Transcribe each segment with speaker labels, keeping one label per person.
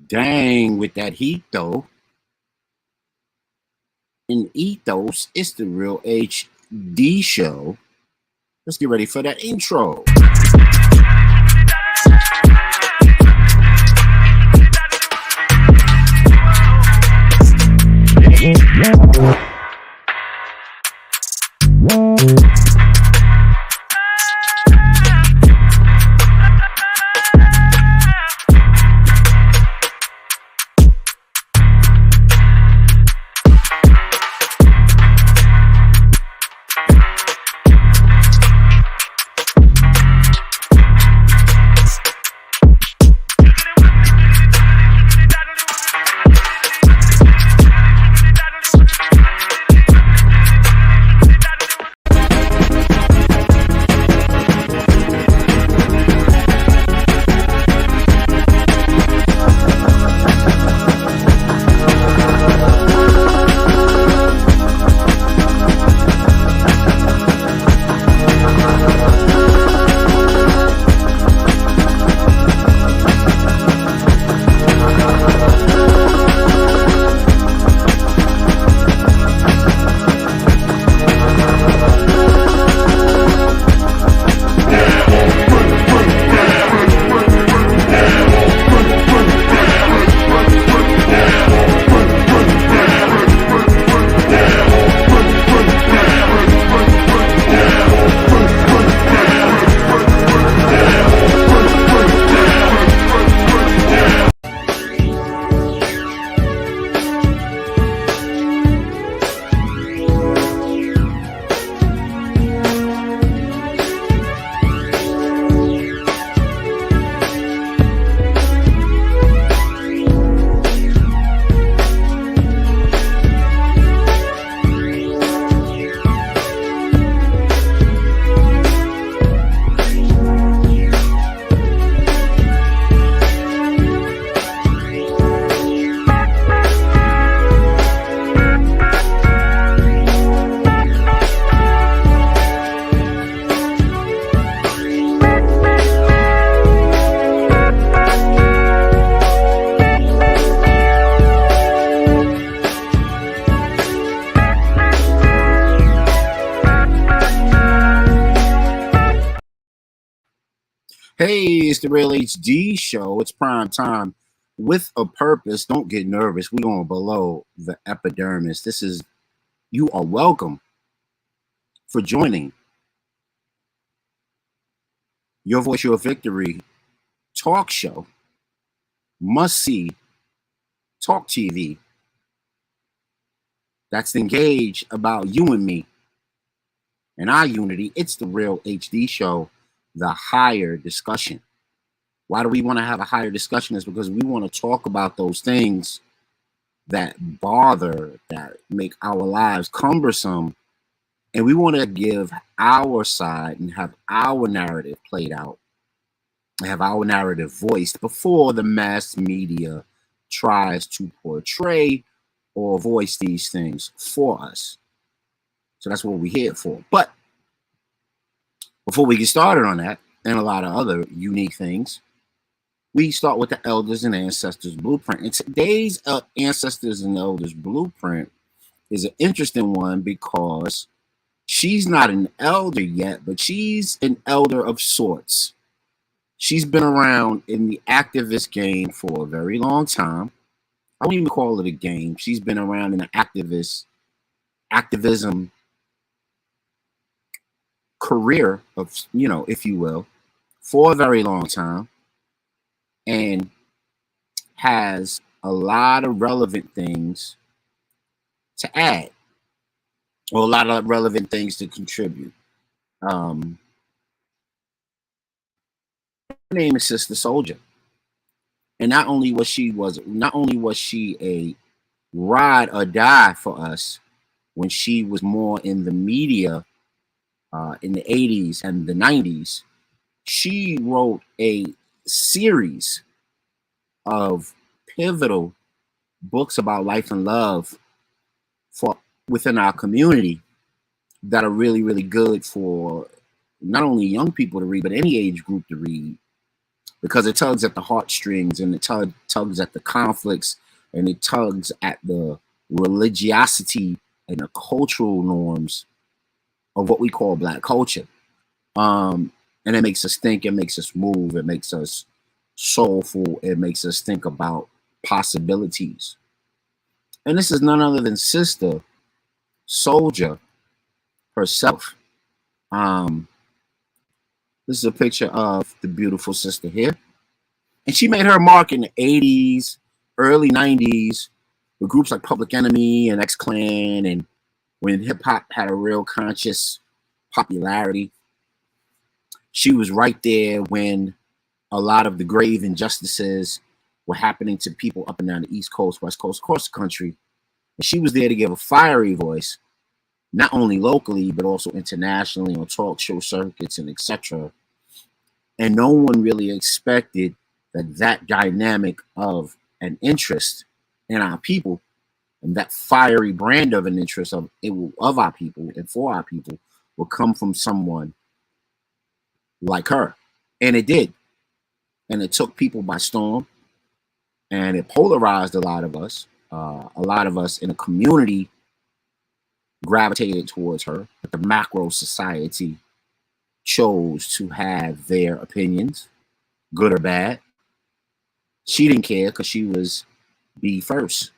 Speaker 1: Dang, with that heat though. In ethos, it's the Real HD show. Let's get ready for that intro. Hey, it's the Real HD show. It's prime time with a purpose. Don't get nervous. We're going below the epidermis. You are welcome for joining Your Voice, Your Victory talk show. Must see talk TV that's engaged about you and me and our unity. It's the Real HD show. The higher discussion. Why do we want to have a higher discussion? Is because we want to talk about those things that bother, that make our lives cumbersome, and we want to give our side and have our narrative played out, and have our narrative voiced before the mass media tries to portray or voice these things for us. So that's what we're here for. But before we get started on that and a lot of other unique things, we start with the Elders and Ancestors Blueprint. And today's Ancestors and Elders Blueprint is an interesting one because she's not an elder yet, but she's an elder of sorts. She's been around in the activist game for a very long time. I wouldn't even call it a game. She's been around in the activism career of, if you will, for a very long time, and has a lot of relevant things to add, or a lot of relevant things to contribute. Her name is Sister Soldier, and not only was she a ride or die for us when she was more in the media in the 80s and the 90s. She wrote a series of pivotal books about life and love for within our community that are really good for not only young people to read, but any age group to read. because it tugs at the heartstrings, and it tugs at the conflicts, and it tugs at the religiosity and the cultural norms of what we call Black culture. And it makes us think, it makes us move, it makes us soulful, it makes us think about possibilities. And this is none other than Sister Soldier herself. This is a picture of the beautiful sister here. And she made her mark in the 80s, early 90s, with groups like Public Enemy and X-Clan, and when hip-hop had a real conscious popularity. She was right there when a lot of the grave injustices were happening to people up and down the East Coast, West Coast, across the country. And she was there to give a fiery voice, not only locally, but also internationally on talk show circuits and etc. And no one really expected that dynamic of an interest in our people, and that fiery brand of an interest of our people and for our people, will come from someone like her. And it did. And it took people by storm, and it polarized a lot of us. A lot of us in a community gravitated towards her, but the macro society chose to have their opinions, good or bad. She didn't care because she was B first.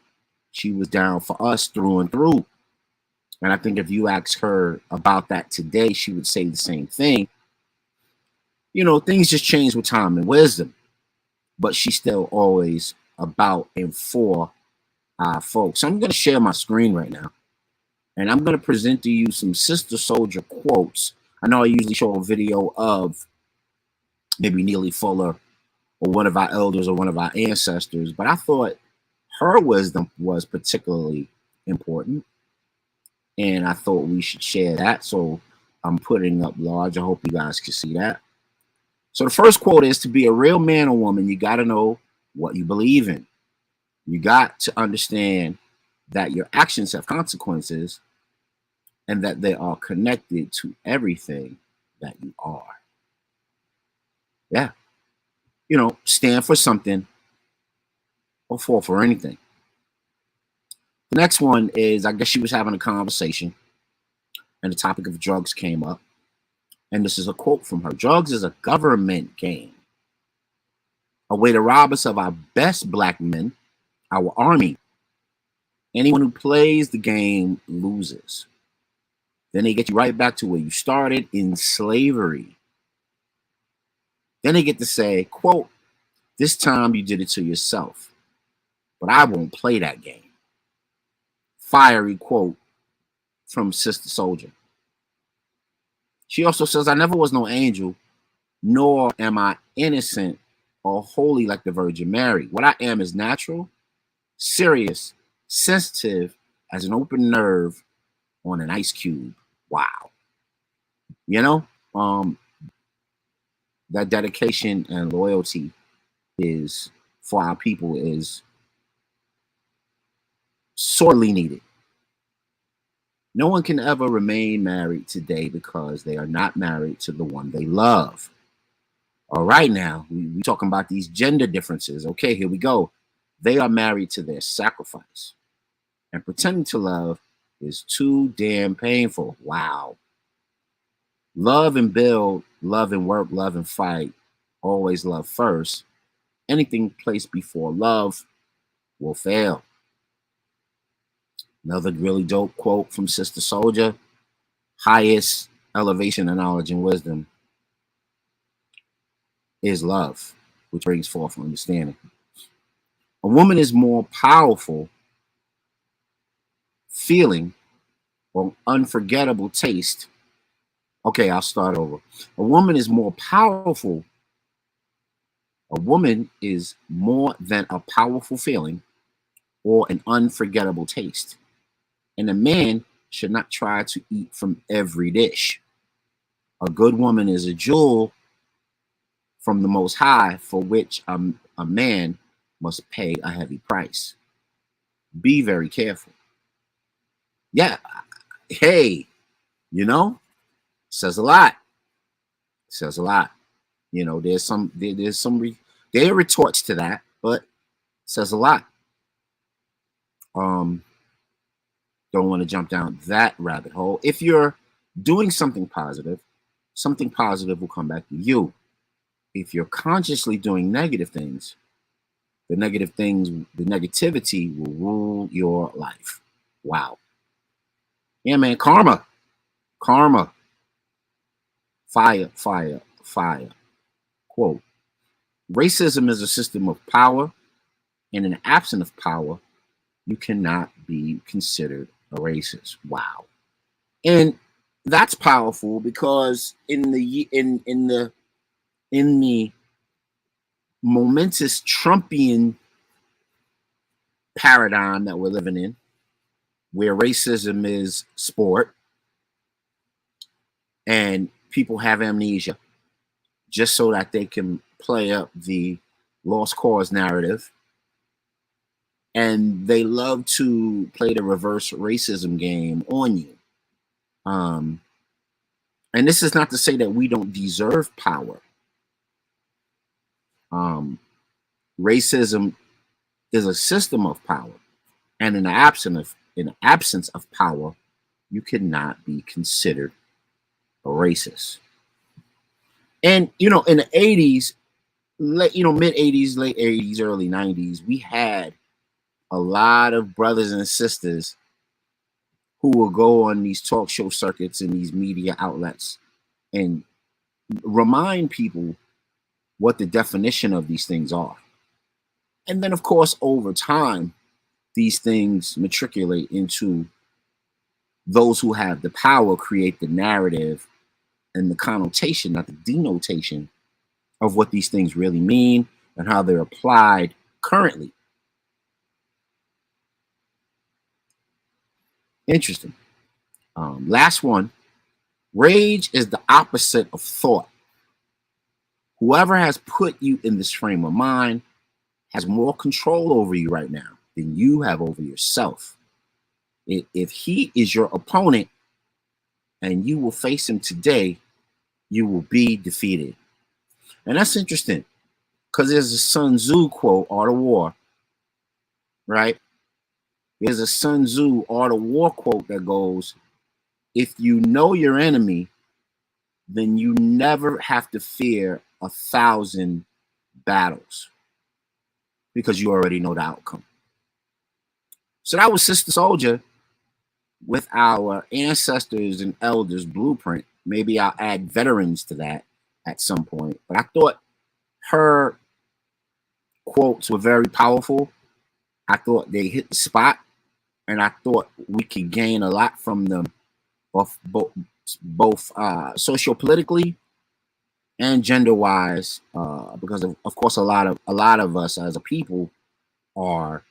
Speaker 1: She was down for us through and through. And I think if you ask her about that today, she would say the same thing. You know, things just change with time and wisdom, but she's still always about and for our folks. So I'm going to share my screen right now, and I'm going to present to you some Sister Soldier quotes. I know I usually show a video of maybe Neely Fuller or one of our elders or one of our ancestors, but I thought her wisdom was particularly important, and I thought we should share that. So I'm putting up large. I hope you guys can see that. So the first quote is, to be a real man or woman, you got to know what you believe in. You got to understand that your actions have consequences and that they are connected to everything that you are. Yeah. You know, stand for something or fall for anything. The next one is, I guess she was having a conversation and the topic of drugs came up. And this is a quote from her. Drugs is a government game, a way to rob us of our best Black men, our army. Anyone who plays the game loses. Then they get you right back to where you started, in slavery. Then they get to say, quote, this time you did it to yourself, but I won't play that game. Fiery quote from Sister Soldier. She also says, I never was no angel, nor am I innocent or holy like the Virgin Mary. What I am is natural, serious, sensitive as an open nerve on an ice cube. Wow. You know, that dedication and loyalty is for our people is sorely needed. No one can ever remain married today because they are not married to the one they love. All right, now we talking about these gender differences. Okay, here we go. They are married to their sacrifice, and pretending to love is too damn painful. Wow. Love and build, love and work, love and fight. Always love first. Anything placed before love will fail. Another really dope quote from Sister Soldier. Highest elevation of knowledge and wisdom is love, which brings forth understanding. A woman is more powerful feeling or unforgettable taste. Okay, I'll start over. A woman is more powerful. A woman is more than a powerful feeling or an unforgettable taste. And a man should not try to eat from every dish. A good woman is a jewel from the Most High, for which a man must pay a heavy price. Be very careful. Yeah, hey, you know, says a lot. Says a lot. You know, there's some there are retorts to that, but it says a lot. Don't want to jump down that rabbit hole. If you're doing something positive will come back to you. If you're consciously doing negative things, the negativity will rule your life. Wow. Yeah, man. Karma. Fire. Quote, racism is a system of power, and in the absence of power, you cannot be considered a racist. Wow. And that's powerful because in the momentous Trumpian paradigm that we're living in, where racism is sport and people have amnesia just so that they can play up the lost cause narrative, and they love to play the reverse racism game on you. And this is not to say that we don't deserve power. Racism is a system of power, and in the absence of power, you cannot be considered a racist. And you know, in the 80s, mid 80s, late 80s, early 90s, we had a lot of brothers and sisters who will go on these talk show circuits and these media outlets and remind people what the definition of these things are. And then, of course, over time, these things matriculate into those who have the power, create the narrative and the connotation, not the denotation, of what these things really mean and how they're applied currently. Interesting. Last one. Rage is the opposite of thought. Whoever has put you in this frame of mind has more control over you right now than you have over yourself. If he is your opponent and you will face him today, you will be defeated. And that's interesting because there's a Sun Tzu quote, Art of War, right? There's a Sun Tzu Art of War quote that goes, if you know your enemy, then you never have to fear 1,000 battles because you already know the outcome. So that was Sister Soldier with our ancestors and elders blueprint. Maybe I'll add veterans to that at some point. But I thought her quotes were very powerful. I thought they hit the spot, and I thought we could gain a lot from them, both socio-politically and gender-wise, because of course a lot of us as a people are,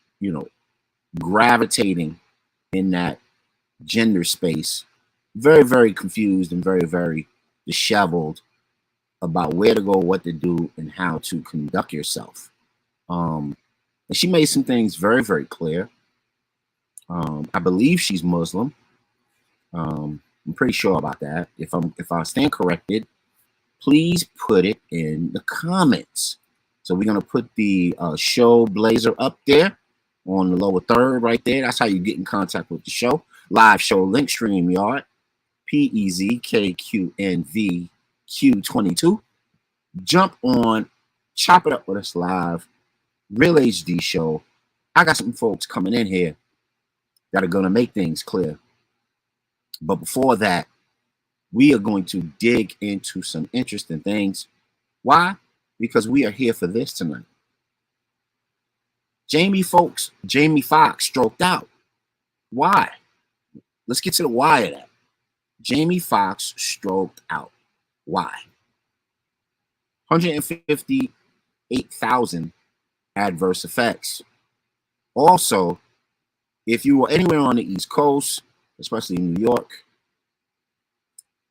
Speaker 1: gravitating in that gender space, very, very confused and very, very disheveled about where to go, what to do, and how to conduct yourself. And she made some things very, very clear. I believe she's Muslim. I'm pretty sure about that. If I stand corrected, please put it in the comments. So we're gonna put the show blazer up there on the lower third right there. That's how you get in contact with the show. Live show link, StreamYard, PEZKQNVQ22. Jump on, chop it up with us live. Real HD show. I got some folks coming in here that are gonna make things clear. But before that, we are going to dig into some interesting things. Why? Because we are here for this tonight. Jaime Foxx stroked out. Why? Let's get to the why of that. Jaime Foxx stroked out. Why? 158,000 adverse effects. Also, if you were anywhere on the East Coast, especially in New York,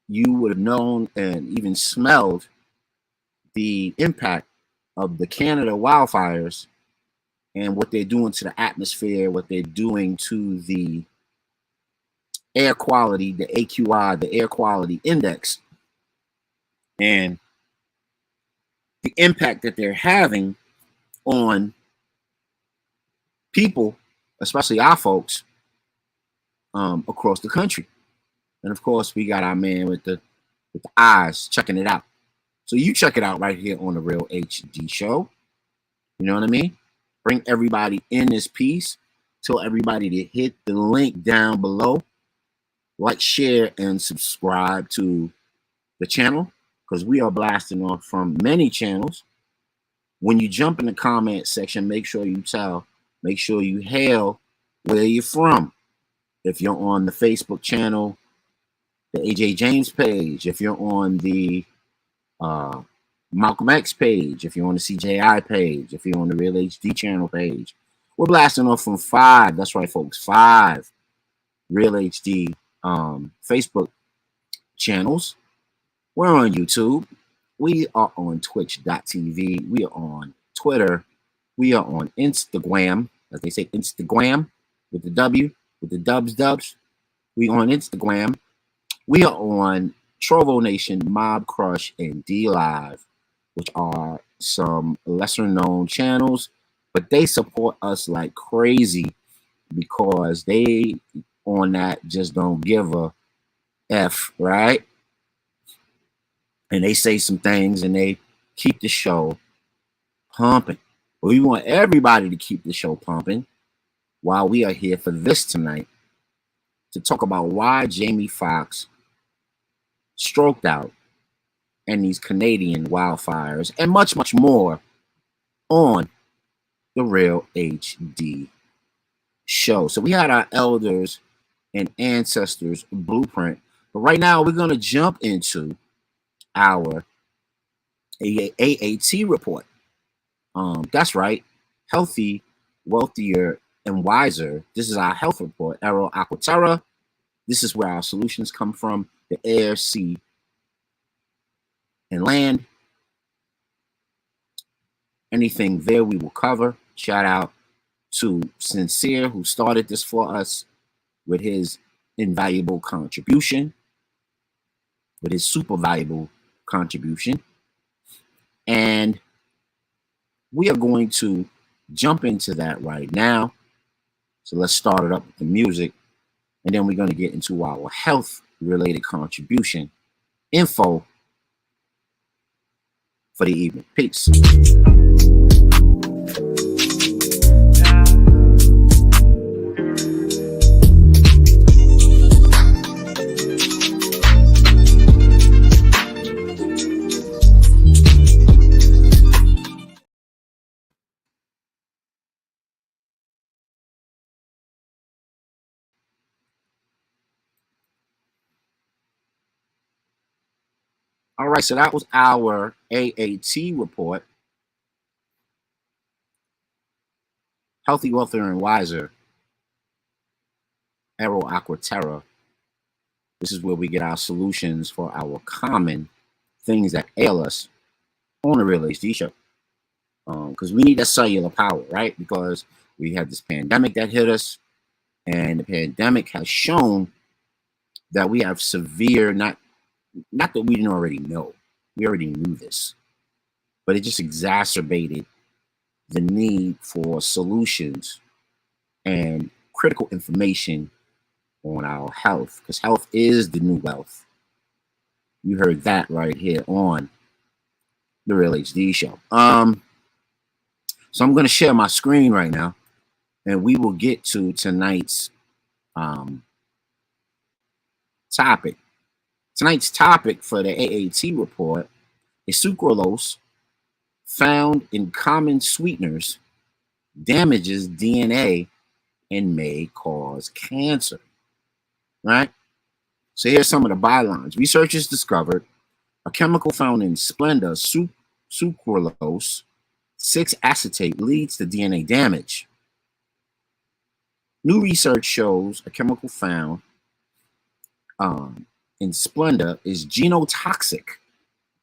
Speaker 1: you would have known and even smelled the impact of the Canada wildfires and what they're doing to the atmosphere, what they're doing to the air quality, the AQI, the air quality index. And the impact that they're having on people, especially our folks, across the country. And of course, we got our man with the eyes checking it out. So you check it out right here on the Real HD Show. You know what I mean? Bring everybody in this piece. Tell everybody to hit the link down below. Like, share, and subscribe to the channel, because we are blasting off from many channels. When you jump in the comment section, make sure you hail where you're from. If you're on the Facebook channel, the AJ James page, if you're on the Malcolm X page, if you're on the CJI page, if you're on the Real HD channel page, we're blasting off from 5. That's right, folks, 5 Real HD Facebook channels. We're on YouTube. We are on Twitch.tv. We are on Twitter. We are on Instagram, as they say, Instagram with the W, with the dubs. We on Instagram. We are on Trovo Nation, Mob Crush, and D Live, which are some lesser known channels, but they support us like crazy because they on that just don't give a F, right? And they say some things and they keep the show pumping. We want everybody to keep the show pumping while we are here for this tonight to talk about why Jaime Foxx stroked out and these Canadian wildfires and much, much more on the Real HD Show. So we had our elders and ancestors blueprint, but right now we're going to jump into our AAT report. That's right, healthy, wealthier, and wiser. This is our health report, Aero Aquaterra. This is where our solutions come from: the air, sea, and land. Anything there we will cover. Shout out to Sincere, who started this for us with his invaluable contribution, with his super valuable contribution. And we are going to jump into that right now. So let's start it up with the music, and then we're going to get into our health-related contribution info for the evening. Peace. All right, so that was our AAT report. Healthy, wealthier, and wiser. Aero Aquaterra. This is where we get our solutions for our common things that ail us on the Real HD Show. Because we need that cellular power, right? Because we had this pandemic that hit us, and the pandemic has shown that we have severe, not that we didn't already know, we already knew this, but it just exacerbated the need for solutions and critical information on our health, because health is the new wealth. You heard that right here on the Real HD Show. So I'm going to share my screen right now, and we will get to tonight's topic. Tonight's topic for the AAT report is sucralose found in common sweeteners damages DNA and may cause cancer. Right? So here's some of the bylines. Researchers discovered a chemical found in Splenda sucralose 6-acetate leads to DNA damage. New research shows a chemical found in Splenda is genotoxic.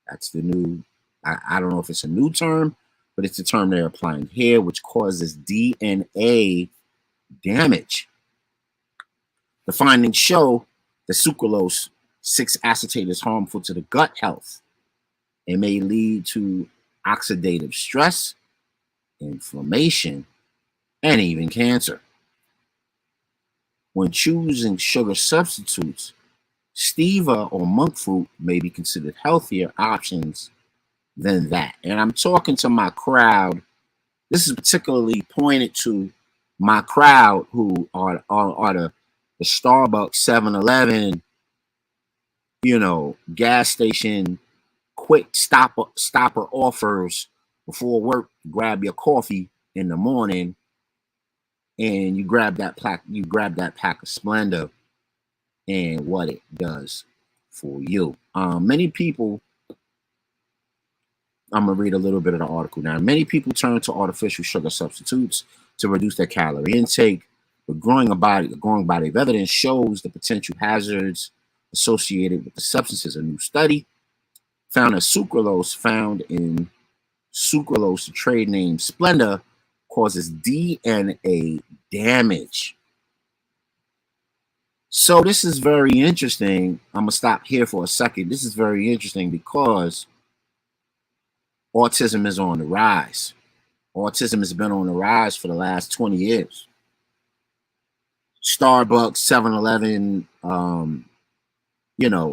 Speaker 1: That's the new, I don't know if it's a new term, but it's the term they're applying here, which causes DNA damage. The findings show that sucralose 6-acetate is harmful to the gut health. It may lead to oxidative stress, inflammation, and even cancer. When choosing sugar substitutes, stevia or monk fruit may be considered healthier options than that. And I'm talking to my crowd. This is particularly pointed to my crowd who are the Starbucks, 7-Eleven, gas station, quick stopper offers before work. Grab your coffee in the morning, and you grab that pack of Splenda, and what it does for you. Many people. I'm gonna read a little bit of the article now. Many people turn to artificial sugar substitutes to reduce their calorie intake. But growing body of evidence shows the potential hazards associated with the substances. A new study found that sucralose found in sucralose, the trade name Splenda, causes DNA damage. So this is very interesting. I'm gonna stop here for a second. This is very interesting because autism is on the rise. Autism has been on the rise for the last 20 years. Starbucks, 7-Eleven,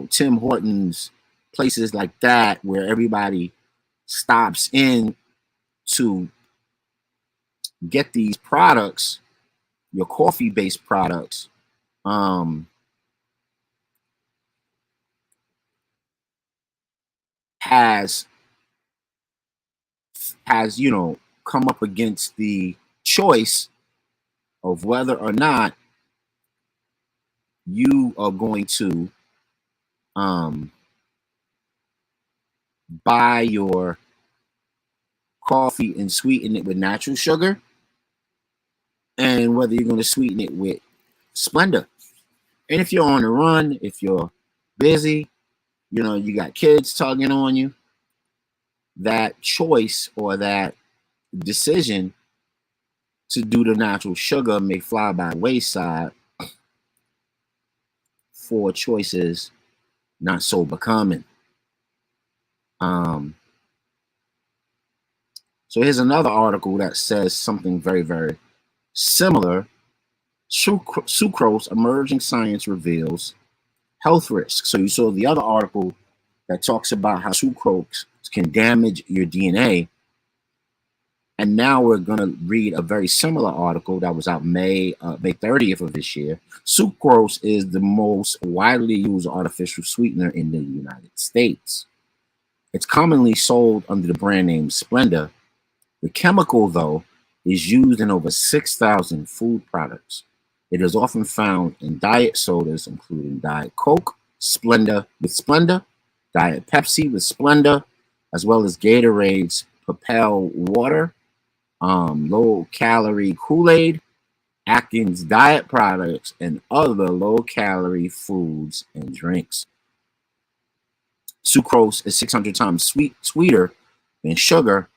Speaker 1: Tim Hortons, places like that where everybody stops in to get these products, your coffee-based products, has come up against the choice of whether or not you are going to buy your coffee and sweeten it with natural sugar, and whether you're going to sweeten it with Splenda. And if you're on the run, if you're busy, you got kids tugging on you, that choice or that decision to do the natural sugar may fly by wayside for choices not so becoming. So here's another article that says something very, very similar. Sucrose, emerging science reveals health risks. So you saw the other article that talks about how sucrose can damage your DNA. And now we're going to read a very similar article that was out May 30th of this year. Sucrose is the most widely used artificial sweetener in the United States. It's commonly sold under the brand name Splenda. The chemical, though, is used in over 6,000 food products. It is often found in diet sodas, including Diet Coke, Splenda with Splenda, Diet Pepsi with Splenda, as well as Gatorade's Propel Water, low-calorie Kool-Aid, Atkins diet products, and other low-calorie foods and drinks. Sucrose is 600 times sweeter than sugar,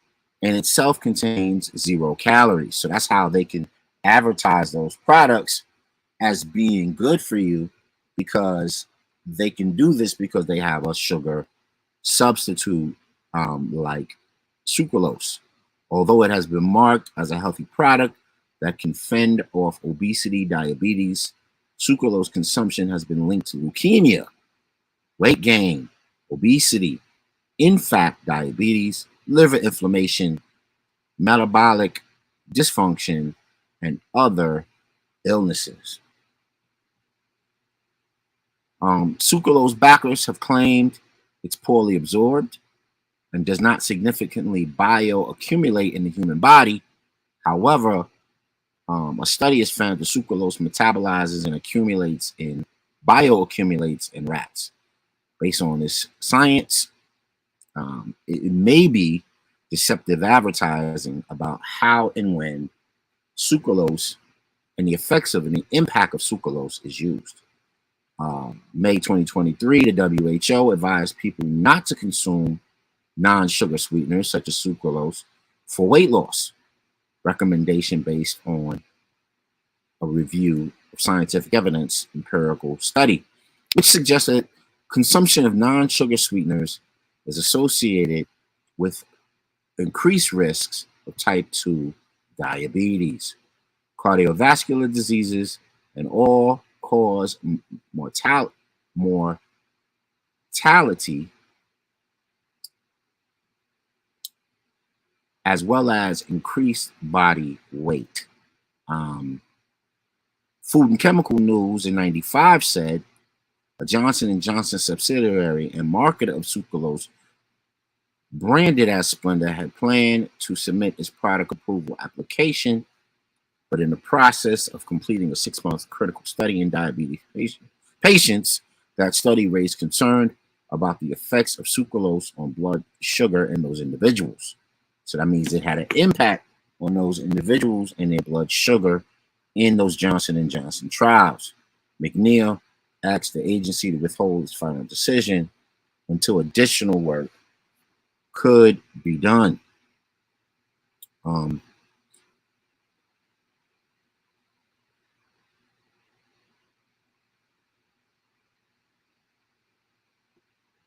Speaker 1: and itself contains 0 calories. So that's how they can advertise those products as being good for you, because they can do this because they have a sugar substitute like sucralose. Although it has been marked as a healthy product that can fend off obesity, diabetes, sucralose consumption has been linked to leukemia, weight gain, obesity, in fact, diabetes, liver inflammation, metabolic dysfunction, and other illnesses. Sucralose backers have claimed it's poorly absorbed and does not significantly bioaccumulate in the human body. However, a study has found that sucralose metabolizes and bioaccumulates in rats. Based on this science, it may be deceptive advertising about how and when sucralose and the effects of and the impact of sucralose is used. May 2023, the WHO advised people not to consume non-sugar sweeteners such as sucralose for weight loss. Recommendation based on a review of scientific evidence empirical study, which suggests that consumption of non-sugar sweeteners is associated with increased risks of type 2 diabetes, cardiovascular diseases, and all cause mortality, as well as increased body weight. Food and Chemical News in 95 said a Johnson & Johnson subsidiary and marketer of sucralose, branded as Splenda, had planned to submit its product approval application, but in the process of completing a 6-month critical study in diabetes patients, that study raised concern about the effects of sucralose on blood sugar in those individuals. So that means it had an impact on those individuals and their blood sugar in those Johnson & Johnson trials. McNeil asked the agency to withhold its final decision until additional work could be done.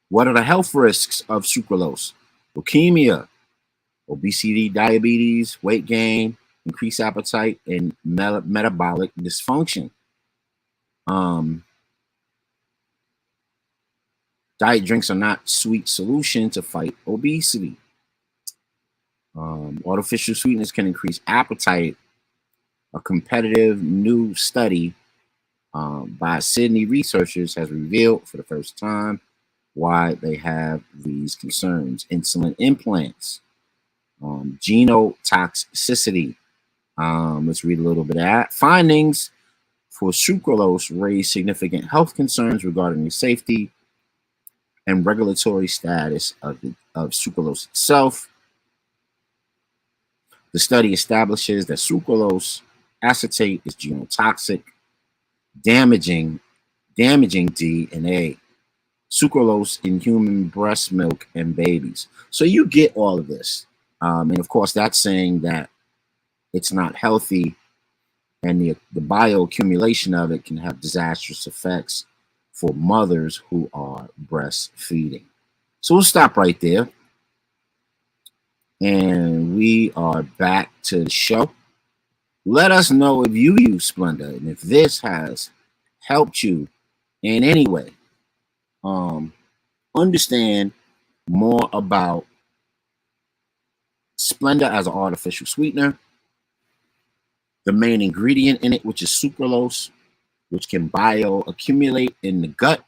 Speaker 1: What are the health risks of sucralose? Leukemia, obesity, diabetes, weight gain, increased appetite, and metabolic dysfunction. Diet drinks are not sweet solution to fight obesity. Artificial sweetness can increase appetite. A competitive new study by Sydney researchers has revealed for the first time why they have these concerns. Insulin implants, genotoxicity. Let's read a little bit of that. Findings for sucralose raise significant health concerns regarding the safety and regulatory status of sucralose itself. The study establishes that sucralose acetate is genotoxic, damaging DNA. Sucralose in human breast milk and babies. So you get all of this. And of course, that's saying that it's not healthy, and the bioaccumulation of it can have disastrous effects for mothers who are breastfeeding. So we'll stop right there. And we are back to the show. Let us know if you use Splenda and if this has helped you in any way. Understand more about Splenda as an artificial sweetener, the main ingredient in it, which is sucralose, which can bioaccumulate in the gut,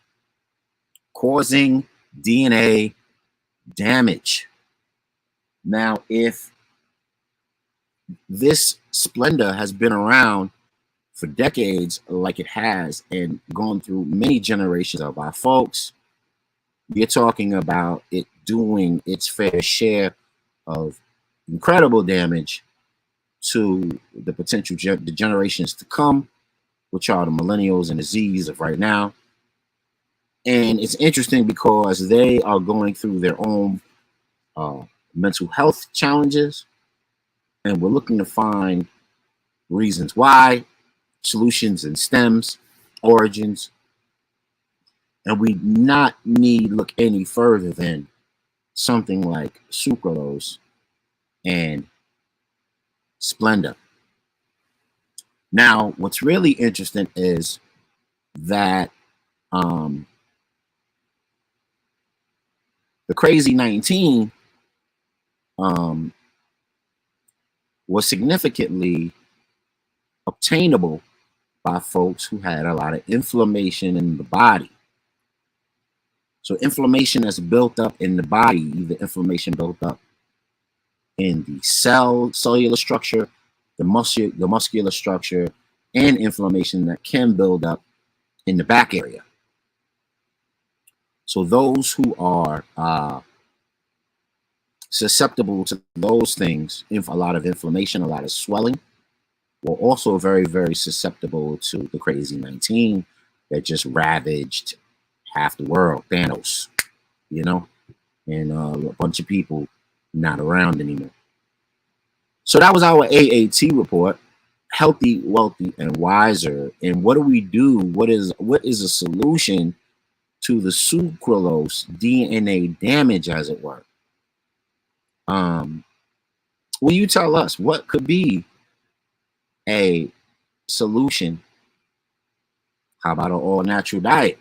Speaker 1: causing DNA damage. Now, if this Splenda has been around for decades, like it has, and gone through many generations of our folks, you're talking about it doing its fair share of incredible damage to the potential the generations to come, which are the millennials and the Z's of right now. And it's interesting because they are going through their own mental health challenges, and we're looking to find reasons why, solutions and stems, origins, and we not need look any further than something like sucralose and Splenda. Now, what's really interesting is that the Crazy 19 was significantly obtainable by folks who had a lot of inflammation in the body. So inflammation that's built up in the body, either inflammation built up in the cellular structure, the muscular structure, and inflammation that can build up in the back area. So those who are susceptible to those things, a lot of inflammation, a lot of swelling, were also very, very susceptible to the Crazy 19 that just ravaged half the world, Thanos, you know, and a bunch of people not around anymore. So that was our AAT report, healthy, wealthy, and wiser. And what do we do? What is a solution to the sucralose DNA damage, as it were? Will you tell us what could be a solution? How about an all-natural diet?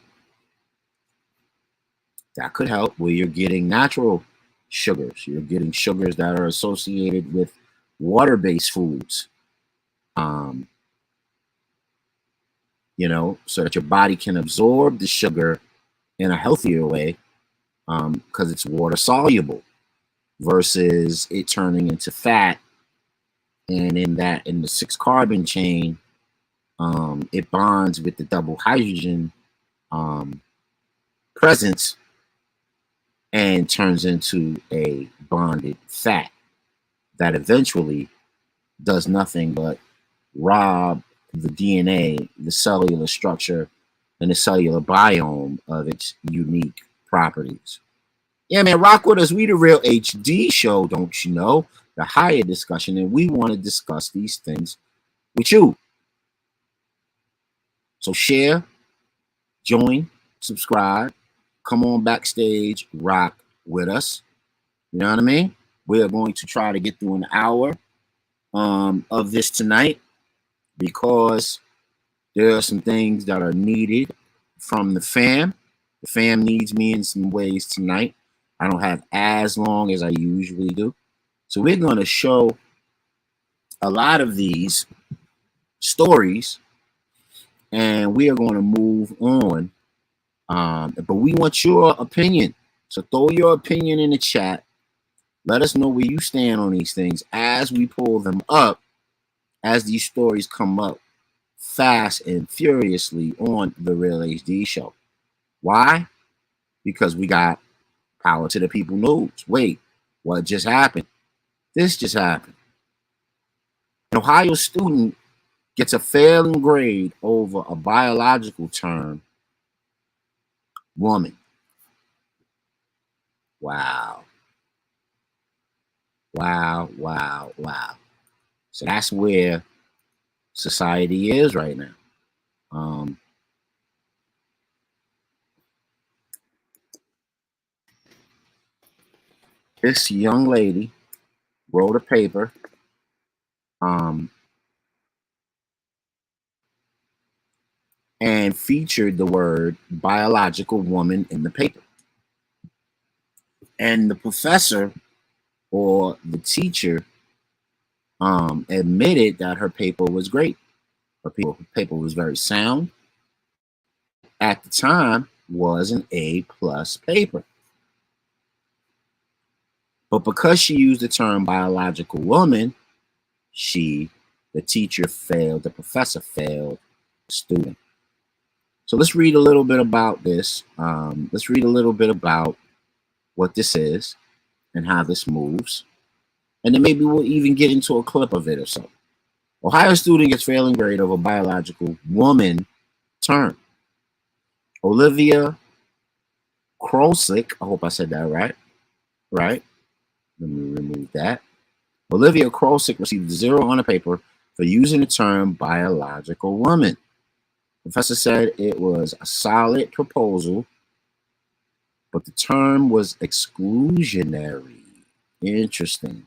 Speaker 1: That could help where you're getting natural sugars. You're getting sugars that are associated with water-based foods. Um, so that your body can absorb the sugar in a healthier way, because it's water soluble versus it turning into fat. And in the 6-carbon chain, it bonds with the double hydrogen presence and turns into a bonded fat that eventually does nothing but rob the DNA, the cellular structure, and the cellular biome of its unique properties. Yeah, man, rock with us. We the Real HD Show, don't you know? The higher discussion, and we want to discuss these things with you. So share, join, subscribe, come on backstage, rock with us. You know what I mean? We are going to try to get through an hour of this tonight, because there are some things that are needed from the fam. The fam needs me in some ways tonight. I don't have as long as I usually do. So we're going to show a lot of these stories, and we are going to move on. But we want your opinion. So throw your opinion in the chat. Let us know where you stand on these things as we pull them up, as these stories come up fast and furiously on the Real HD Show. Why? Because we got Power to the People news. Wait, what just happened? This just happened. An Ohio student gets a failing grade over a biological term, woman. Wow. Wow, wow, wow. So that's where society is right now. This young lady wrote a paper and featured the word biological woman in the paper. And the professor or the teacher admitted that her paper was great. Her paper was very sound. At the time, was an A+ paper. But because she used the term biological woman, the teacher failed, the professor failed the student. So let's read a little bit about this. Let's read a little bit about what this is and how this moves. And then maybe we'll even get into a clip of it or so. Ohio student gets failing grade over biological woman term. Olivia Krosick, I hope I said that right. Right? Let me remove that. Olivia Krosick received 0 on the paper for using the term biological woman. The professor said it was a solid proposal, but the term was exclusionary. Interesting.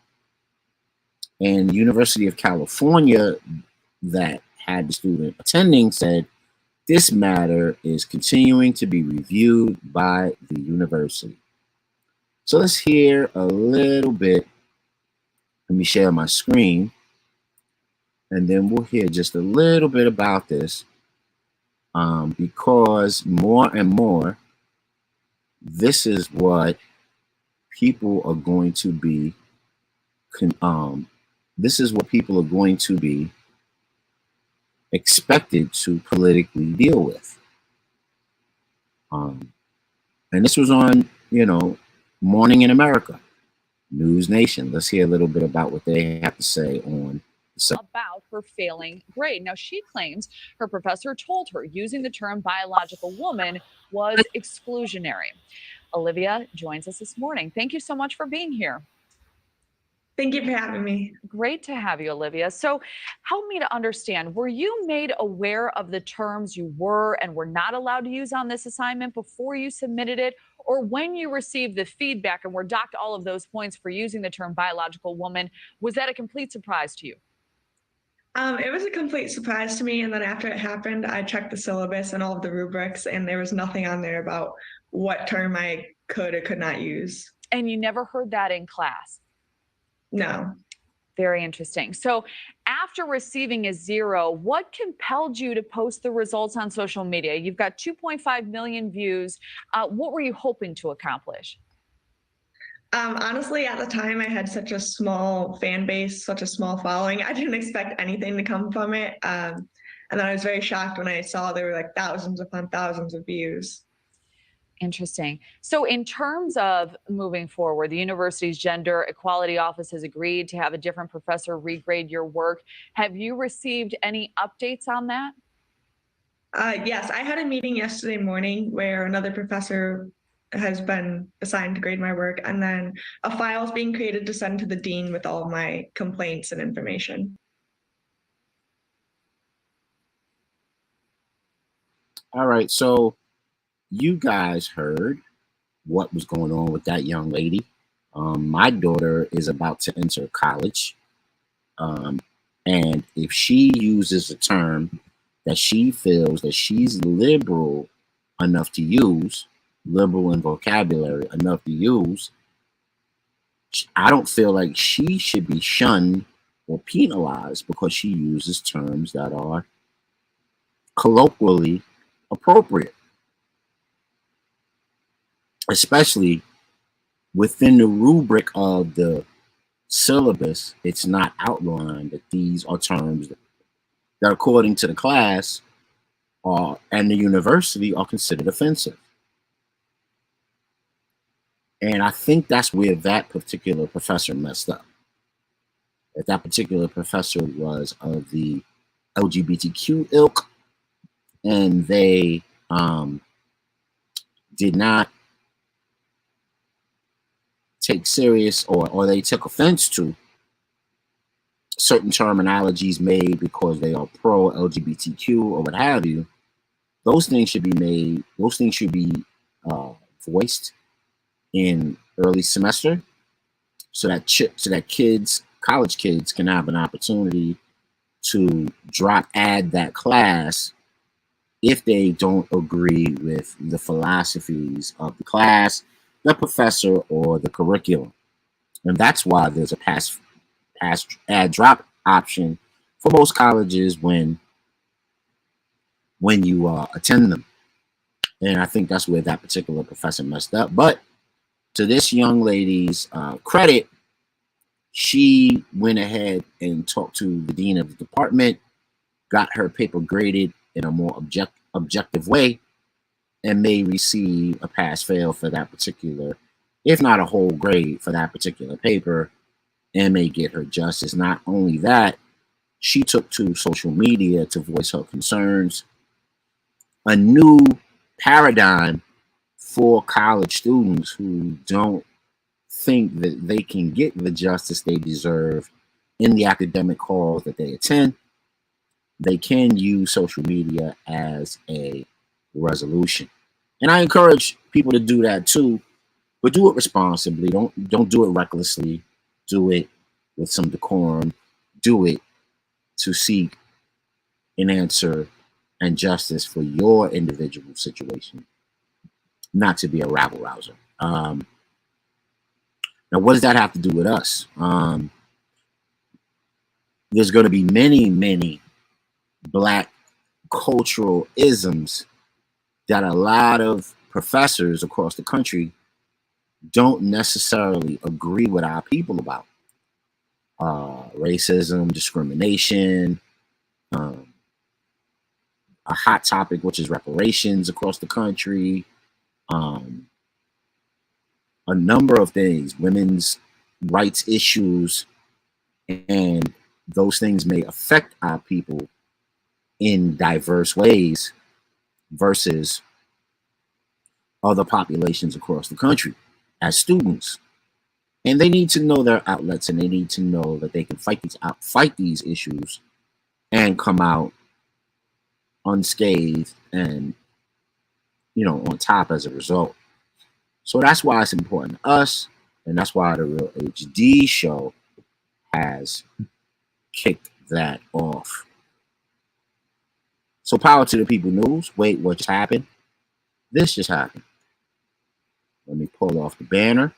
Speaker 1: And the University of California, that had the student attending, said this matter is continuing to be reviewed by the university. So let's hear a little bit. Let me share my screen, and then we'll hear just a little bit about this, because more and more, this is what people are going to be. This is what people are going to be expected to politically deal with. And this was on, Morning in America, News Nation. Let's hear a little bit about what they have to say on
Speaker 2: about her failing grade. Now, she claims her professor told her using the term biological woman was exclusionary. Olivia joins us this morning. Thank you so much for being here.
Speaker 3: Thank you for having me.
Speaker 2: Great to have you, Olivia. So help me to understand, were you made aware of the terms you were and were not allowed to use on this assignment before you submitted it? or when you received the feedback and were docked all of those points for using the term biological woman, was that a complete surprise to you?
Speaker 3: It was a complete surprise to me. And then after it happened, I checked the syllabus and all of the rubrics, and there was nothing on there about what term I could or could not use.
Speaker 2: And you never heard that in class?
Speaker 3: No.
Speaker 2: Very interesting. So after receiving a 0, what compelled you to post the results on social media? You've got 2.5 million views. What were you hoping to accomplish?
Speaker 3: Honestly, at the time, I had such a small fan base, such a small following. I didn't expect anything to come from it. And then I was very shocked when I saw there were like thousands upon thousands of views.
Speaker 2: Interesting. So in terms of moving forward, the university's gender equality office has agreed to have a different professor regrade your work. Have you received any updates on that?
Speaker 3: Yes, I had a meeting yesterday morning where another professor has been assigned to grade my work, and then a file is being created to send to the dean with all of my complaints and information.
Speaker 1: All right, so you guys heard what was going on with that young lady. My daughter is about to enter college. And if she uses a term that she feels that she's liberal enough to use, liberal in vocabulary enough to use, I don't feel like she should be shunned or penalized because she uses terms that are colloquially appropriate, especially within the rubric of the syllabus. It's not outlined that these are terms that, according to the class and the university, are considered offensive. And I think that's where that particular professor messed up. That particular professor was of the LGBTQ ilk, and they did not take serious, or they took offense to certain terminologies made because they are pro LGBTQ or what have you. Those things should be made. Those things should be voiced in early semester, so that college kids, can have an opportunity to add that class if they don't agree with the philosophies of the class, the professor, or the curriculum. And that's why there's a pass add drop option for most colleges when you attend them. And I think that's where that particular professor messed up. But to this young lady's credit, she went ahead and talked to the dean of the department, got her paper graded in a more objective way, and may receive a pass-fail for that particular, if not a whole grade for that particular paper, and may get her justice. Not only that, she took to social media to voice her concerns. A new paradigm for college students who don't think that they can get the justice they deserve in the academic halls that they attend. They can use social media as a resolution. And I encourage people to do that too, but do it responsibly. Don't do it recklessly. Do it with some decorum. Do it to seek an answer and justice for your individual situation, not to be a rabble rouser. Now, what does that have to do with us? There's going to be many, many Black cultural isms that a lot of professors across the country don't necessarily agree with our people about. Racism, discrimination, a hot topic, which is reparations across the country, a number of things, women's rights issues, and those things may affect our people in diverse ways versus other populations across the country as students. And they need to know their outlets, and they need to know that they can fight these issues and come out unscathed and, on top as a result. So that's why it's important to us, and that's why the Real HD show has kicked that off. So power to the people news. Wait, what just happened? This just happened. Let me pull off the banner.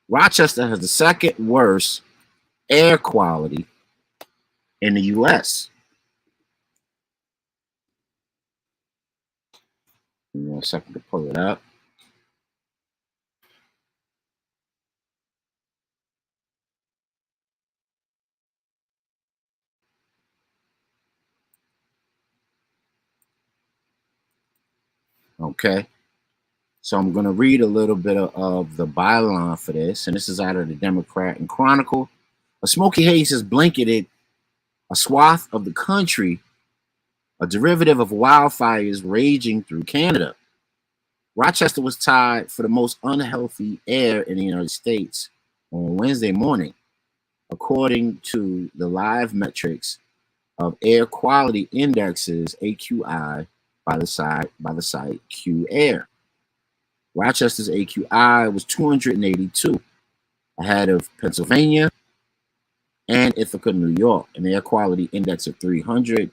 Speaker 1: Rochester has the second worst air quality in the U.S. Give me 1 second to pull it up. Okay. So I'm going to read a little bit of the byline for this, and this is out of the Democrat and Chronicle. A smoky haze has blanketed a swath of the country, a derivative of wildfires raging through Canada. Rochester was tied for the most unhealthy air in the United States on Wednesday morning, according to the live metrics of air quality indexes (AQI) by the site Q Air. Rochester's AQI was 282, ahead of Pennsylvania and Ithaca, New York. An air quality index of 300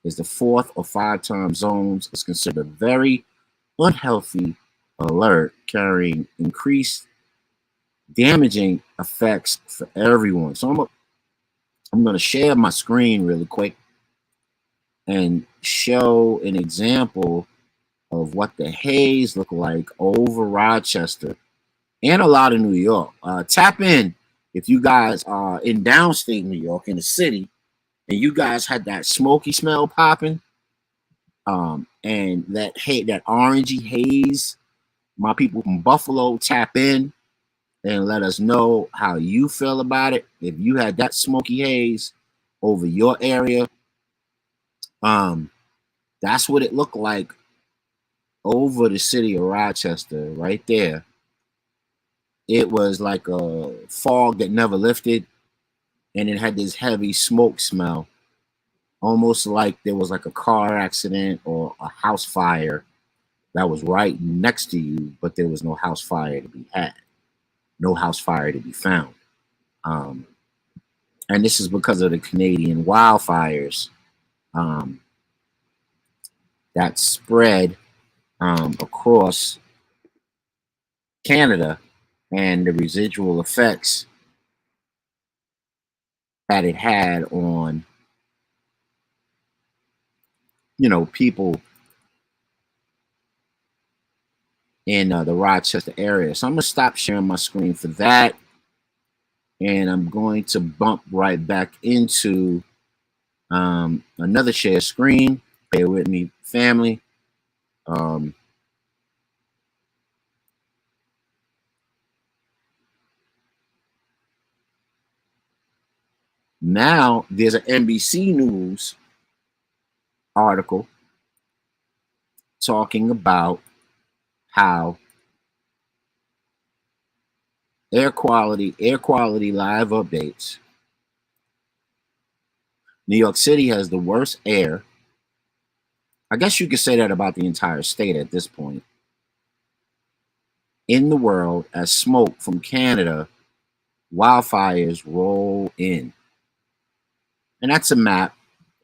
Speaker 1: is the fourth of 5 time zones. Is considered a very unhealthy alert, carrying increased damaging effects for everyone. So I'm going to share my screen really quick and show an example of what the haze look like over Rochester and a lot of New York. Tap in if you guys are in downstate New York in the city and you guys had that smoky smell popping, and that orangey haze. My people from Buffalo, tap in and let us know how you feel about it. If you had that smoky haze over your area, that's what it looked like over the city of Rochester right there. It was like a fog that never lifted, and it had this heavy smoke smell, almost like there was like a car accident or a house fire that was right next to you, but there was no house fire to be had, no house fire to be found. And this is because of the Canadian wildfires that spread across Canada, and the residual effects that it had on, people in the Rochester area. So I'm going to stop sharing my screen for that, and I'm going to bump right back into another share screen. Bear with me, family. Now there's an NBC News article talking about how air quality live updates. New York City has the worst air. I guess you could say that about the entire state at this point in the world, as smoke from Canada wildfires roll in. And that's a map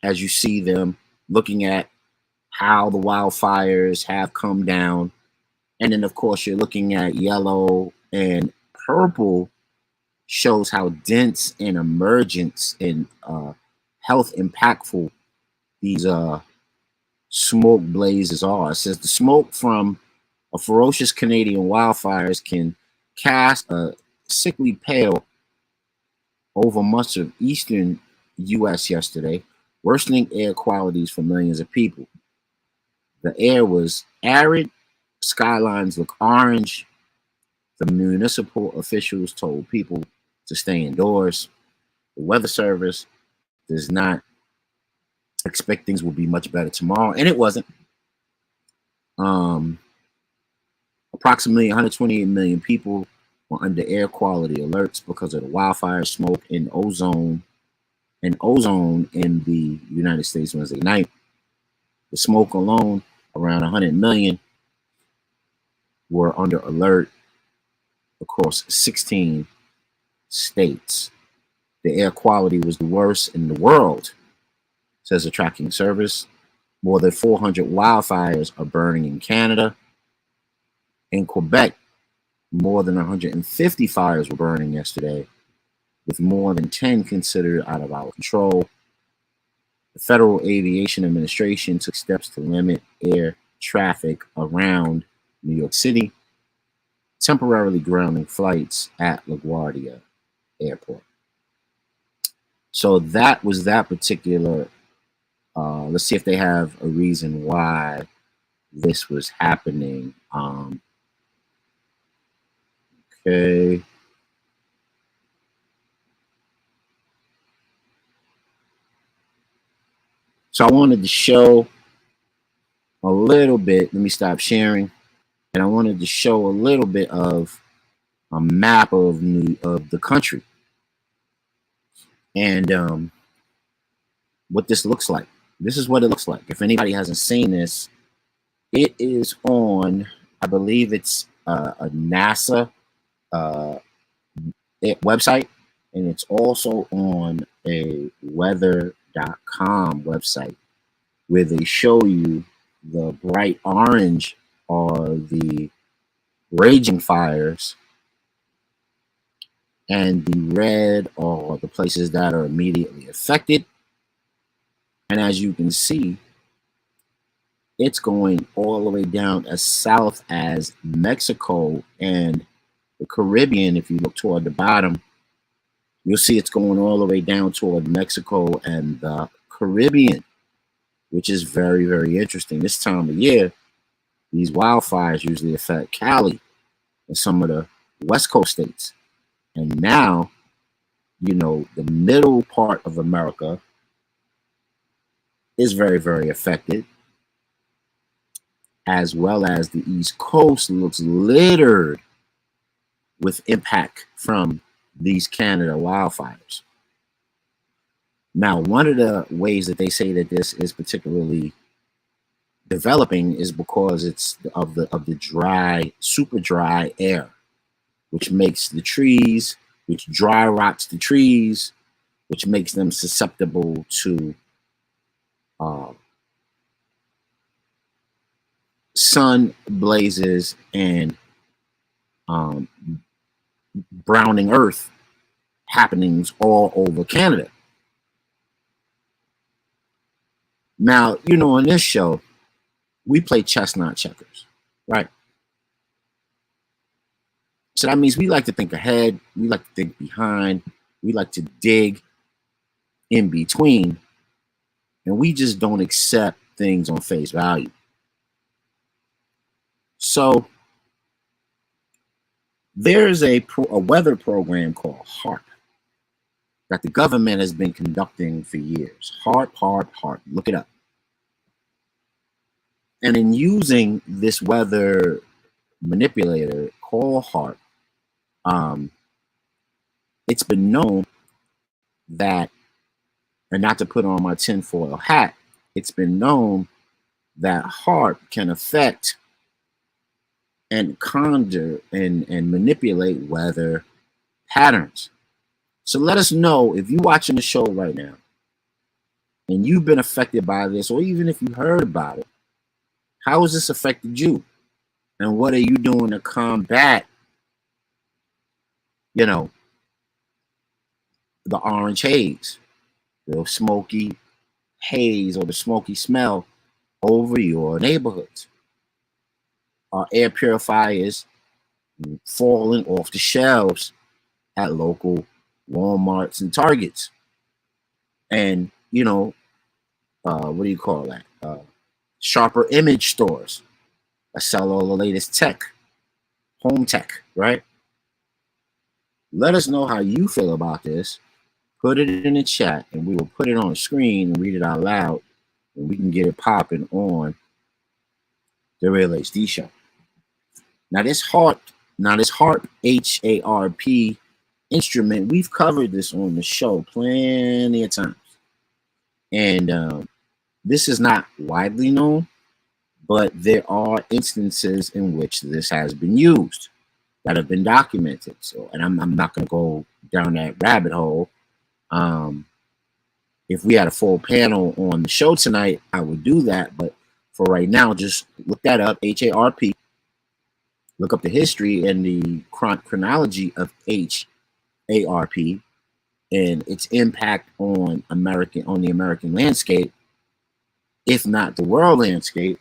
Speaker 1: as you see them, looking at how the wildfires have come down. And then, of course, you're looking at yellow and purple shows how dense and emergent and health impactful these smoke blazes are. It says the smoke from a ferocious Canadian wildfires can cast a sickly pale over much of eastern U.S. yesterday, worsening air qualities for millions of people. The air was arid, skylines look orange. The municipal officials told people to stay indoors. The Weather Service does not expect things will be much better tomorrow, and it wasn't. Approximately 128 million people were under air quality alerts because of the wildfire smoke and ozone in the United States Wednesday night. The smoke alone, around 100 million, were under alert across 16 states. The air quality was the worst in the world, says the tracking service. More than 400 wildfires are burning in Canada. In Quebec, more than 150 fires were burning yesterday, with more than 10 considered out of our control. The Federal Aviation Administration took steps to limit air traffic around New York City, temporarily grounding flights at LaGuardia Airport. So that was that particular. Let's see if they have a reason why this was happening. Okay. So I wanted to show a little bit. Let me stop sharing. And I wanted to show a little bit of a map of the country and what this looks like. This is what it looks like. If anybody hasn't seen this, it is on, I believe it's a NASA website, and it's also on a weather.com website where they show you the bright orange are the raging fires, and the red are the places that are immediately affected. And as you can see, it's going all the way down as south as Mexico and the Caribbean. If you look toward the bottom, you'll see it's going all the way down toward Mexico and the Caribbean, which is very, very interesting. This time of year, these wildfires usually affect Cali and some of the West Coast states. And now, you know, the middle part of America is very, very affected, as well as the East Coast looks littered with impact from these Canada wildfires. Now, one of the ways that they say that this is particularly developing is because it's of the dry, super dry air, which makes the trees, which dry rots the trees, which makes them susceptible to sun blazes and browning earth happenings all over Canada. Now, you know, on this show, we play chess, not checkers, right? So that means we like to think ahead, we like to think behind, we like to dig in between, and we just don't accept things on face value. So there's a weather program called HARP that the government has been conducting for years. HARP. Look it up. And in using this weather manipulator called HARP, it's been known that, and not to put on my tinfoil hat, it's been known that HARP can affect and conjure and manipulate weather patterns. So let us know if you're watching the show right now and you've been affected by this, or even if you heard about it, how has this affected you? And what are you doing to combat, you know, the orange haze, the smoky haze or the smoky smell over your neighborhoods? Are air purifiers falling off the shelves at local Walmarts and Targets? And, you know, what do you call that? Sharper image stores that sell all the latest tech, home tech, right? Let us know how you feel about this. Put it in the chat and we will put it on the screen and read it out loud, and we can get it popping on the Real HD Show. Now this HARP, HARP instrument, we've covered this on the show plenty of times. And this is not widely known, but there are instances in which this has been used that have been documented. So, and I'm not going to go down that rabbit hole. If we had a full panel on the show tonight, I would do that. But for right now, just look that up, HARP. Look up the history and the chronology of HARP and its impact on the American landscape, if not the world landscape.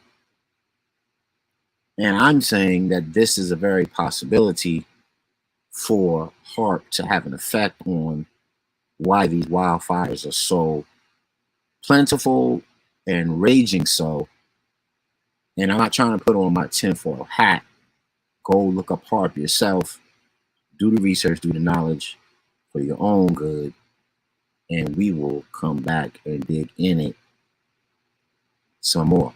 Speaker 1: And I'm saying that this is a very possibility for HARP to have an effect on why these wildfires are so plentiful and raging so. And I'm not trying to put on my tinfoil hat. Go look up HARP yourself. Do the research, do the knowledge for your own good. And we will come back and dig in it some more.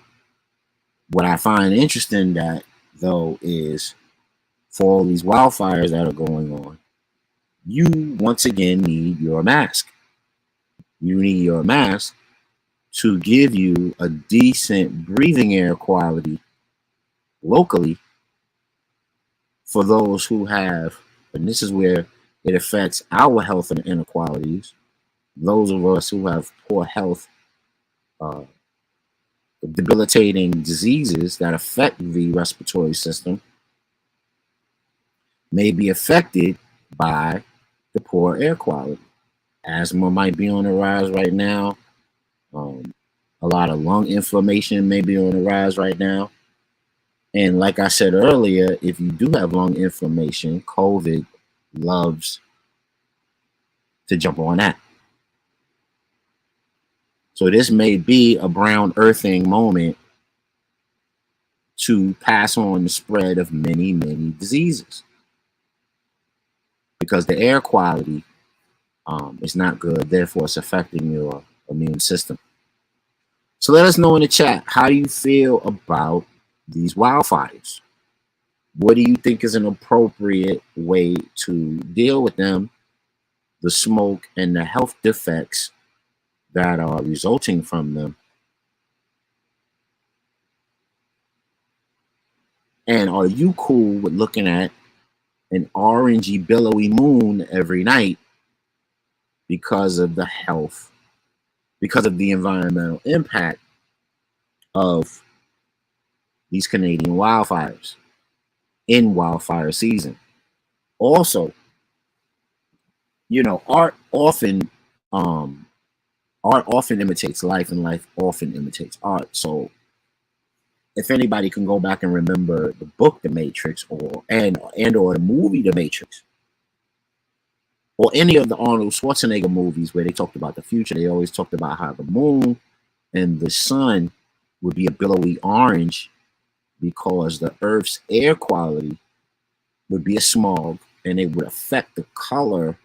Speaker 1: What I find interesting that though is for all these wildfires that are going on, you once again need your mask. You need your mask to give you a decent breathing air quality locally for those who have, and this is where it affects our health and inequalities, those of us who have poor health, debilitating diseases that affect the respiratory system may be affected by the poor air quality. Asthma might be on the rise right now. A lot of lung inflammation may be on the rise right now. And like I said earlier, if you do have lung inflammation, COVID loves to jump on that. So this may be a brown earthing moment to pass on the spread of many, many diseases, because the air quality is not good. Therefore, it's affecting your immune system. So let us know in the chat, how do you feel about these wildfires? What do you think is an appropriate way to deal with them, the smoke and the health defects that are resulting from them? And are you cool with looking at an orangey, billowy moon every night because of the health, because of the environmental impact of these Canadian wildfires in wildfire season? Also, you know, art often imitates life, and life often imitates art. So if anybody can go back and remember the book The Matrix, or the movie The Matrix, or any of the Arnold Schwarzenegger movies where they talked about the future, they always talked about how the moon and the sun would be a billowy orange because the Earth's air quality would be a smog, and it would affect the color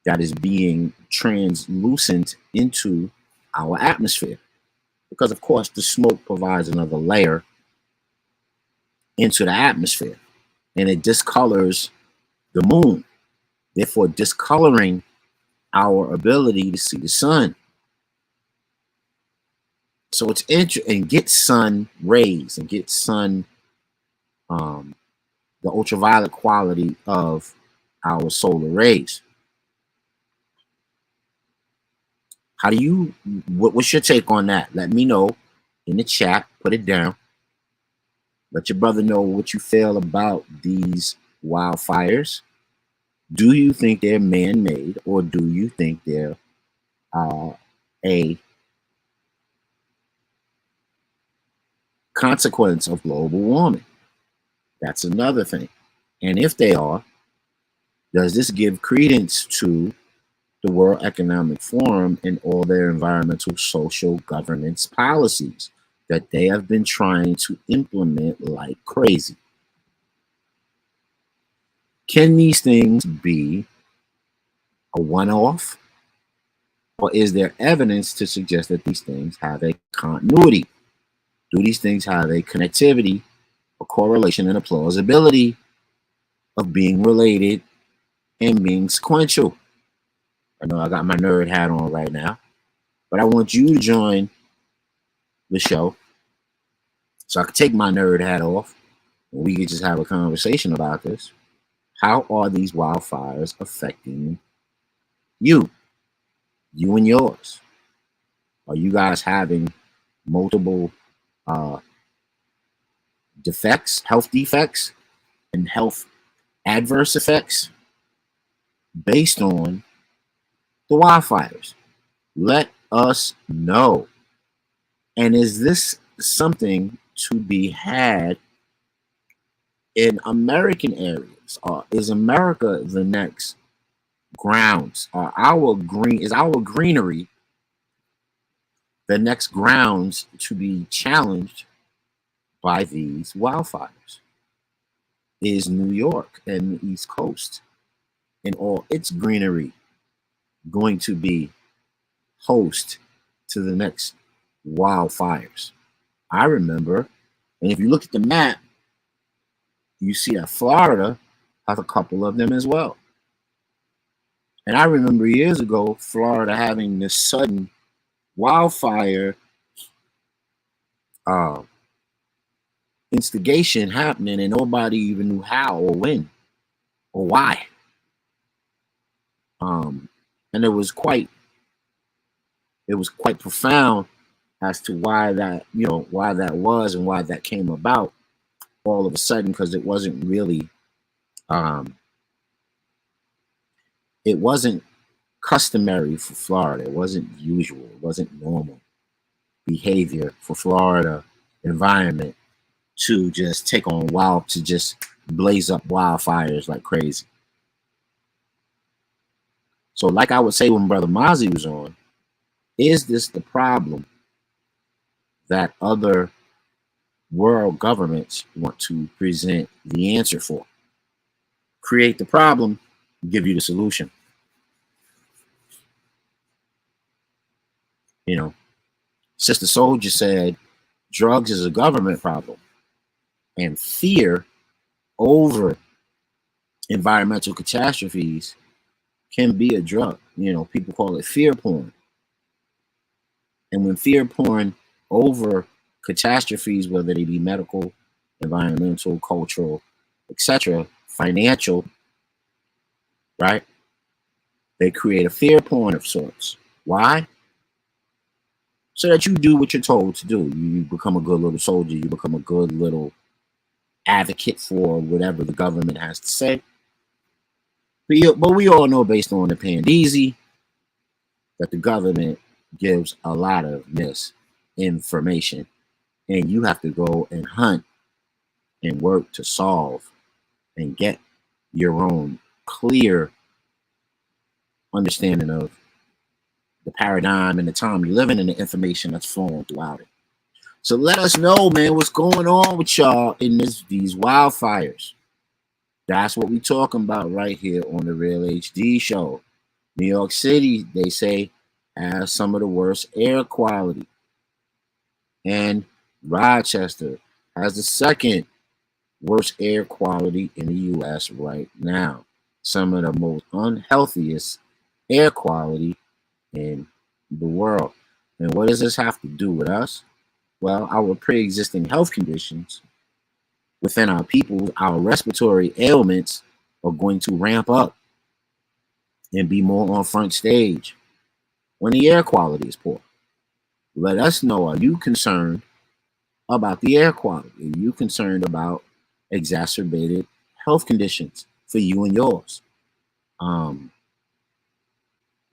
Speaker 1: that is being translucent into our atmosphere. Because of course the smoke provides another layer into the atmosphere, and it discolors the moon, therefore discoloring our ability to see the sun. So it's interesting, and get sun rays and get sun, the ultraviolet quality of our solar rays. How do you, what's your take on that? Let me know in the chat, put it down. Let your brother know what you feel about these wildfires. Do you think they're man-made, or do you think they're a consequence of global warming? That's another thing. And if they are, does this give credence to the World Economic Forum and all their environmental social governance policies that they have been trying to implement like crazy? Can these things be a one-off, or is there evidence to suggest that these things have a continuity? Do these things have a connectivity, a correlation, and a plausibility of being related and being sequential? I know I got my nerd hat on right now, but I want you to join the show So I could take my nerd hat off and we could just have a conversation about this. How are these wildfires affecting you? You and yours? Are you guys having multiple uh, health defects, and health adverse effects based on the wildfires? Let us know. And is this something to be had in American areas? Is America the next grounds? Is our greenery the next grounds to be challenged by these wildfires? Is New York and the East Coast and all its greenery going to be host to the next wildfires? I remember, and if you look at the map, you see that Florida has a couple of them as well. And I remember years ago, Florida having this sudden wildfire instigation happening, and nobody even knew how or when or why. And it was quite profound as to why that was and why that came about all of a sudden, because it wasn't really it wasn't customary for Florida. It wasn't usual. It wasn't normal behavior for Florida environment to just just blaze up wildfires like crazy. So like I would say when Brother Mozzie was on, is this the problem that other world governments want to present the answer for? Create the problem, give you the solution. You know, Sister Soldier said drugs is a government problem, and fear over environmental catastrophes can be a drug. People call it fear porn. And when fear porn over catastrophes, whether they be medical, environmental, cultural, etc., financial, right? They create a fear porn of sorts. Why? So that you do what you're told to do. You become a good little soldier. You become a good little advocate for whatever the government has to say. But we all know, based on the Pandeezy, that the government gives a lot of misinformation, and you have to go and hunt and work to solve and get your own clear understanding of the paradigm and the time you're living and the information that's flowing throughout it. So let us know, man, what's going on with y'all in these wildfires. That's what we're talking about right here on the Real HD show. New York City, they say, has some of the worst air quality. And Rochester has the second worst air quality in the U.S. right now. Some of the most unhealthiest air quality in the world. And what does this have to do with us? Well, our pre-existing health conditions within our people, our respiratory ailments are going to ramp up and be more on front stage when the air quality is poor. Let us know, are you concerned about the air quality? Are you concerned about exacerbated health conditions for you and yours?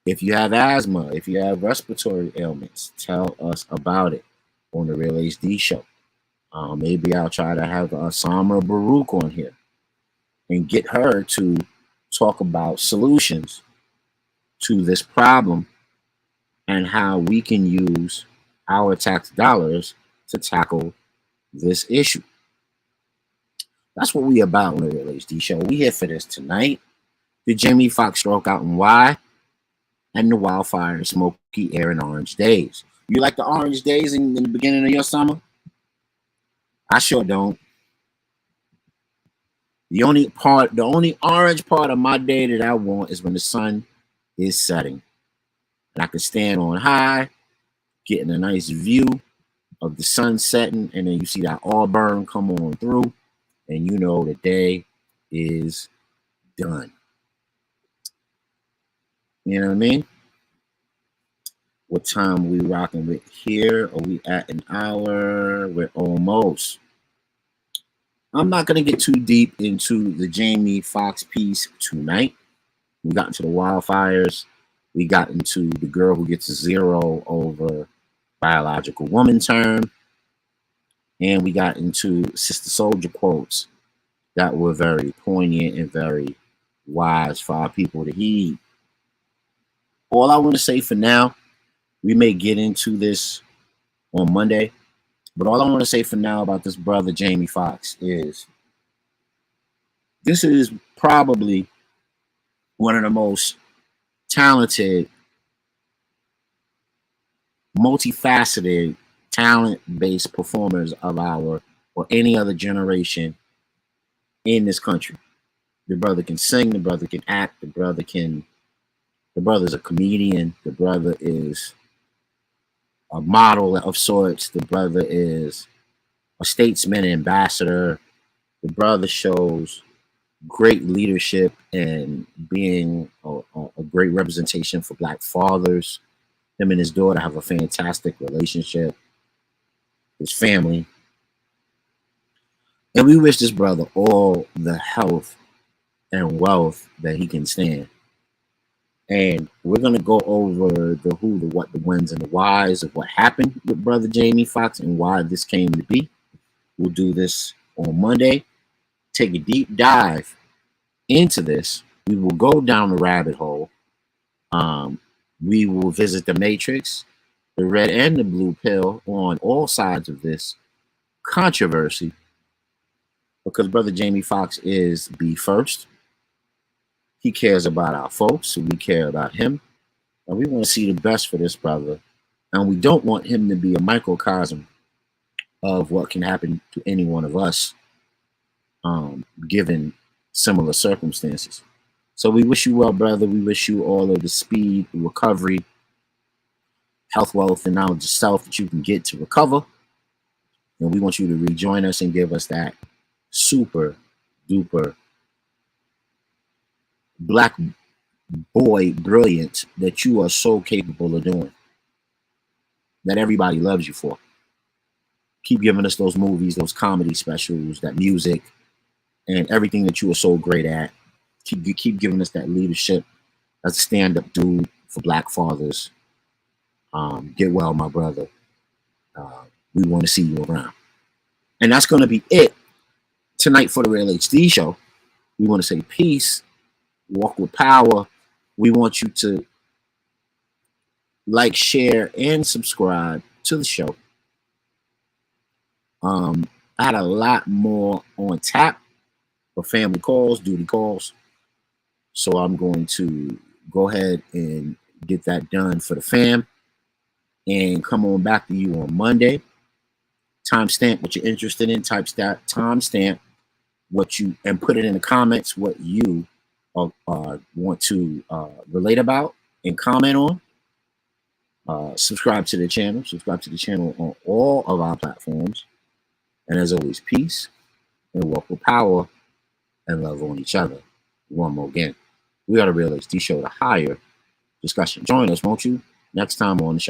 Speaker 1: If you have asthma, if you have respiratory ailments, tell us about it on the Real HD show. Maybe I'll try to have Samra Baruch on here and get her to talk about solutions to this problem and how we can use our tax dollars to tackle this issue. That's what we about on the Real HD show. We here for this tonight. The Jaime Foxx stroke out and why, and the wildfire and smoky air and orange days. You like the orange days in the beginning of your summer? I sure don't. The only orange part of my day that I want is when the sun is setting. And I can stand on high, getting a nice view of the sun setting, and then you see that auburn come on through, and you know the day is done. You know what I mean? What time we rocking with here? Are we at an hour? We're almost. I'm not going to get too deep into the Jaime Foxx piece tonight. We got into the wildfires. We got into the girl who gets a 0 over biological woman term. And we got into Sister Soldier quotes that were very poignant and very wise for our people to heed. All I want to say for now, we may get into this on Monday, but all I want to say for now about this brother Jaime Foxx is this is probably one of the most talented, multifaceted, talent-based performers of our or any other generation in this country. The brother can sing, the brother can act, the brother's a comedian, the brother is a model of sorts, the brother is a statesman and ambassador, the brother shows great leadership and being a great representation for Black fathers. Him and his daughter have a fantastic relationship, his family. And we wish this brother all the health and wealth that he can stand. And we're going to go over the who, the what, the whens, and the whys of what happened with brother Jaime Foxx and why this came to be. We'll do this on Monday. Take a deep dive into this. We will go down the rabbit hole. We will visit the Matrix, the red and the blue pill on all sides of this controversy, because brother Jaime Foxx is the first. He cares about our folks, so we care about him. And we want to see the best for this brother. And we don't want him to be a microcosm of what can happen to any one of us, given similar circumstances. So we wish you well, brother. We wish you all of the speed, recovery, health, wealth, and knowledge of self that you can get to recover. And we want you to rejoin us and give us that super duper Black boy brilliance that you are so capable of doing, that everybody loves you for. Keep giving us those movies, those comedy specials, that music, and everything that you are so great at. Keep giving us that leadership as a stand-up dude for Black fathers. Get well, my brother. We want to see you around. And that's going to be it tonight for the Real HD show. We want to say peace, walk with power. We want you to like, share, and subscribe to the show. I had a lot more on tap for family calls, duty calls. So I'm going to go ahead and get that done for the fam and come on back to you on Monday. Timestamp what you're interested in, timestamp what you, and put it in the comments what you want to relate about and comment on. Subscribe to the channel on all of our platforms. And as always, peace and walk with power and love on each other. One more again. We are the Real HD Show, the higher discussion. Join us, won't you? Next time on the show.